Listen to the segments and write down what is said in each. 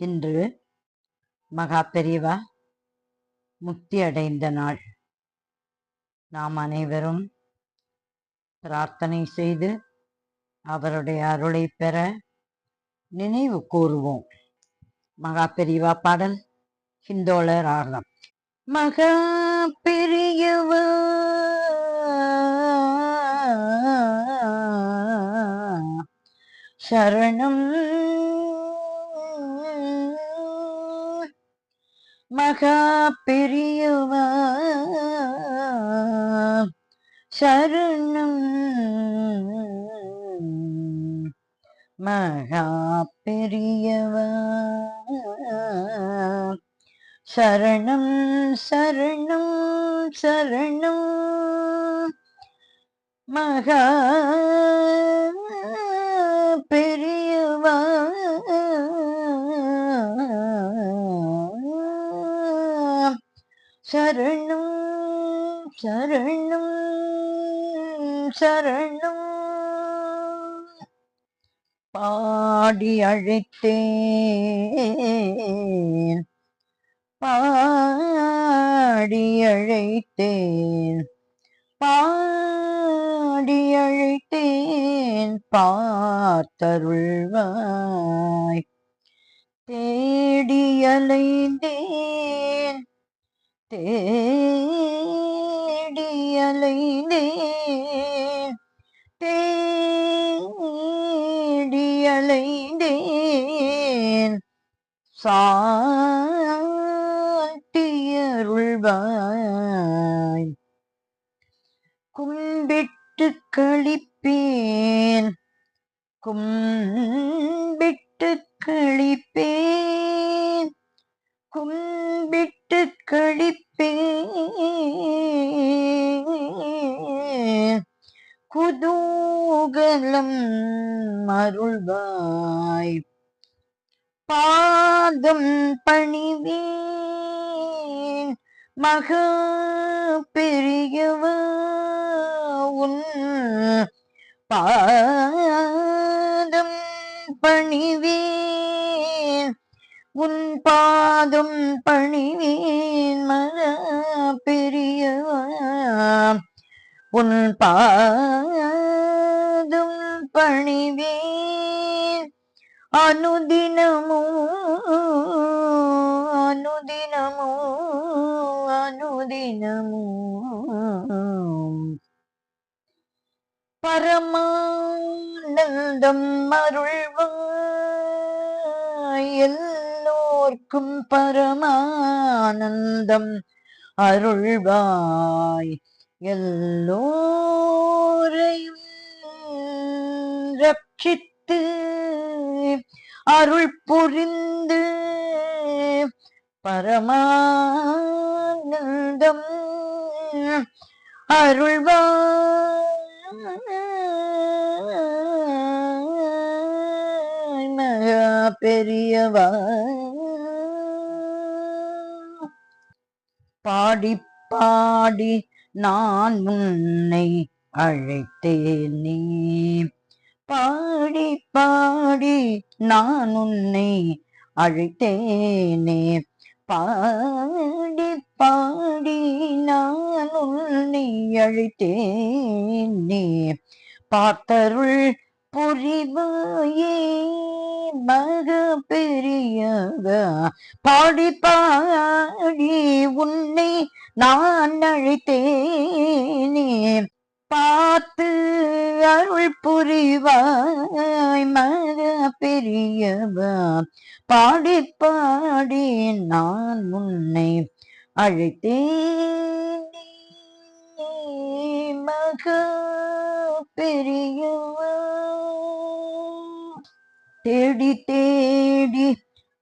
இன்று மகா பெரியவா முக்தி அடைந்த நாள். நாம் அனைவரும் பிரார்த்தனை செய்து அவருடைய அருளை பெற நினைவு கூறுவோம். மகா பெரியவா பாடல் ஹிந்தோள ராகம். மகா பெரியவா சரணம், மகா பெரியவா சரணம், மகா பெரியவா சரணம் சரணம் சரணம், மகா பெரியவா சரணம் சரணம் சரணம். பாடி அழைத்தேன், பாடி அழைத்தேன், பாடி அழைத்தேன், பார்த்தருள்வாய். தேடி அலைந்தேன், தேடி அலைந்தேன், தேடி அலைந்தேன், சாட்டியருள்வாய். கும்பிட்டு கழிப்பேன், கும்பிட்டு கழிப்பேன், கும்பிட்டு கழிப்பேன், குதூகலம் அருள்வாய். பாதம் பணிவேன், மகா பெரியவா உன் பாதம் பணிவேன், உன் பாதம் பணிவேன், மகா பெரியவா உன் பாதம் பணிவேன். அனுதினமோ அனுதினமோ அனுதினமோ பரமானந்தம் அருள்வாய். எல்லோர்க்கும் பரமானந்தம் அருள்வாய். எல்லோரையும் ரட்சித்து அருள் புரிந்து பரமானந்தம் அருள்வாய். மகா பெரியவா பாடி பாடி நான் உன்னை அழைத்தேனே, பாடி பாடி நான் உன்னை அழைத்தேனே, பாடி பாடி நான் உன்னை அழைத்தேனே, பார்த்தருள் புரிவாயே மகா பெரியவா. பாடி பாடி உன்னை நான் அழைத்தேனே, பார்த்து அருள் புரிவாய் மகா பெரியவா. பாடி பாடி நான் உன்னை அழைத்தேனே, மகா பெரியவா. தேடி தேடி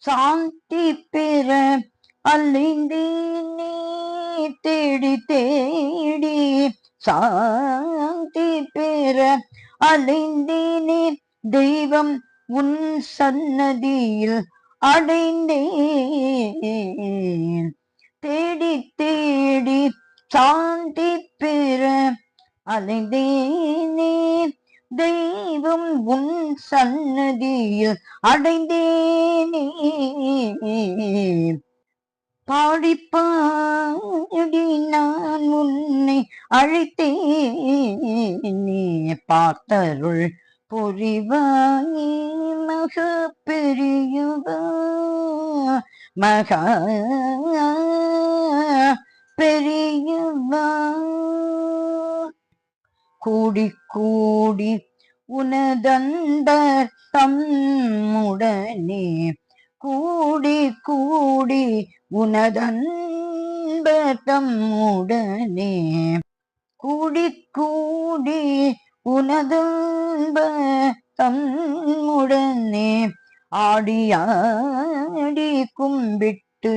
சாந்தி பெற அலைந்தேனே, தேடி தேடி சாந்தி பெற அலைந்தேனே, தெய்வம் உன் சன்னதியில் அடைந்தேன். தேடி தேடி சாந்தி பெற அலைந்தேனே, தெய்வம் உன் சன்னதியில் அடைந்தேனே, பாடி பாடி நான் உன்னை அழைத்தேனே, பார்த்தருள் புரிவாயே மக பெரியவா, மகா பெரியவா. கூடி கூடி உனதன்பர் தம்முடனே, கூடி கூடி உனதன்பர் தம்முடனே, கூடி கூடி உனதன்பர் தம்முடனே, ஆடி ஆடி கும்பிட்டு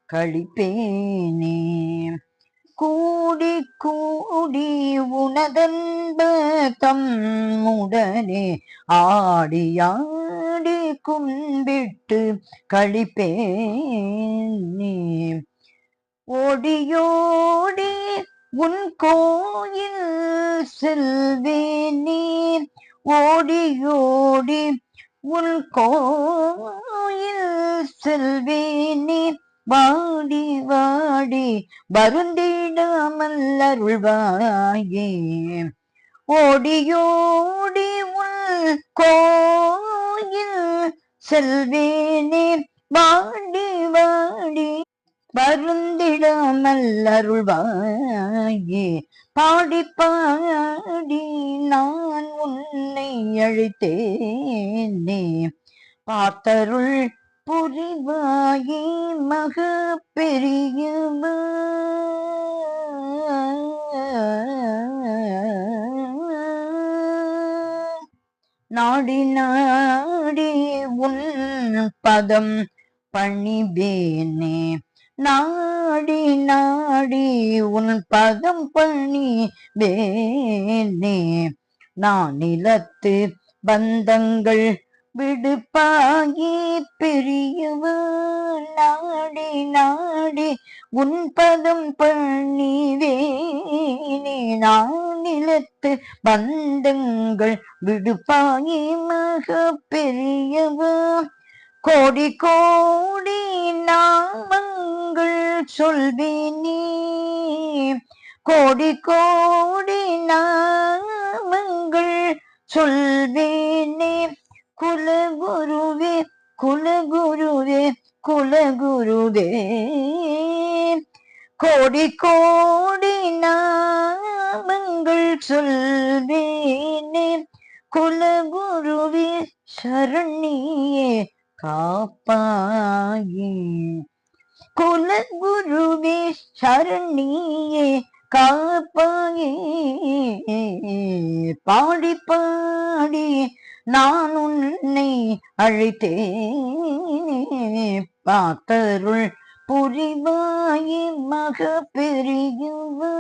கழிப்பேனே, கூடி கூடி உனதன்ப தம்முடனே, ஆடி ஆடி கும்பிட்டு கழிப்பேனே, ஓடியோடி உன் கோயில் செல்வேனே, ஓடியோடி உன் கோயில் செல்வேனே, வாடி வாடி வருந்திடாமல் அருள்வாயே, ஓடியோடி உன் கோயில் செல்வேனே, வாடி வாடி வருந்திடாமல் அருள்வாயே, பாடி பாடி நான் உன்னை அழைத்தேனே, பார்த்தருள் புரிவாயே மக பெரியவா, நாடி நாடி உன் பதம் பணிவேனே, நாடி நாடி உன் பதம் பணிவேனே, நான் நிலத்து பந்தங்கள் விடுப்பாகி பெரியவா, நாடி நாடி உன் பதம் பணிவேனே, நான் நிலத்து பந்தங்கள் விடுப்பாகி மக பெரியவா, கோடி கோடி நாமங்கள் சொல்வேனே, கோடி கோடி நாமங்கள் சொல்வேனே, குலகுருவே குலகுருவே குலகுருவே, கோடி கோடி நாமங்கள் சொல்வேனே, குலகுருவே சரணியே காப்பாயே, குலகுருவே சரணியே காப்பாயே, பாடி பாடி நான் உன்னை அழைத்தேனே, பார்த்தருள் புரிவாயே மக பெரியவா,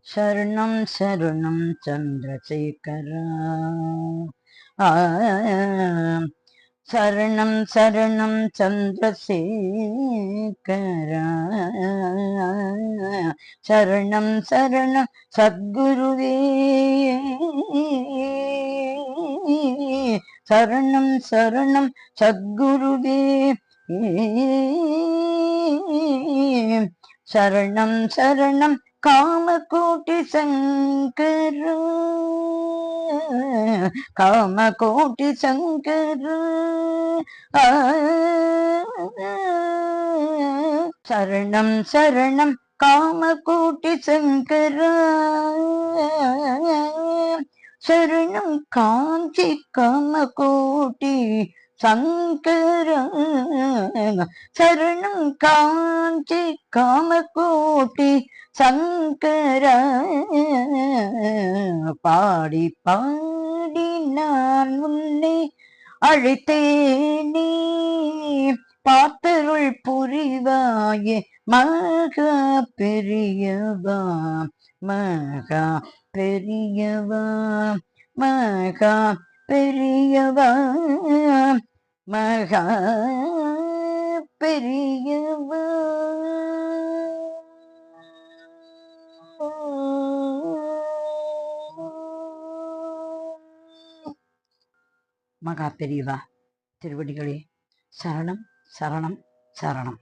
சரணம் சரணம் சந்திரசேகரா, சரணம் சரணம் சந்திரசேகரா, சரணம் சரணம் சத்குருவே, சரணம் சரணம் சத்குருவே, சரணம் சரணம் காமகோட்டி சங்கர, காமகோட்டி சங்கர, சரணம் சரணம் காமகோட்டி சங்கர, சரணம் காஞ்சி காமகோட்டி சங்கர, சரணம் காஞ்சி காமகோட்டி சங்கர, பாடி பாடி நான் உன்னை அழைத்தேனே, பார்த்தருள் புரிவாயே மகா பெரியவா, மகா பெரியவா, மகா பெரியவா, மகா பெரியவா. மகா பெரியவா திருவடிகளே சரணம் சரணம் சரணம்.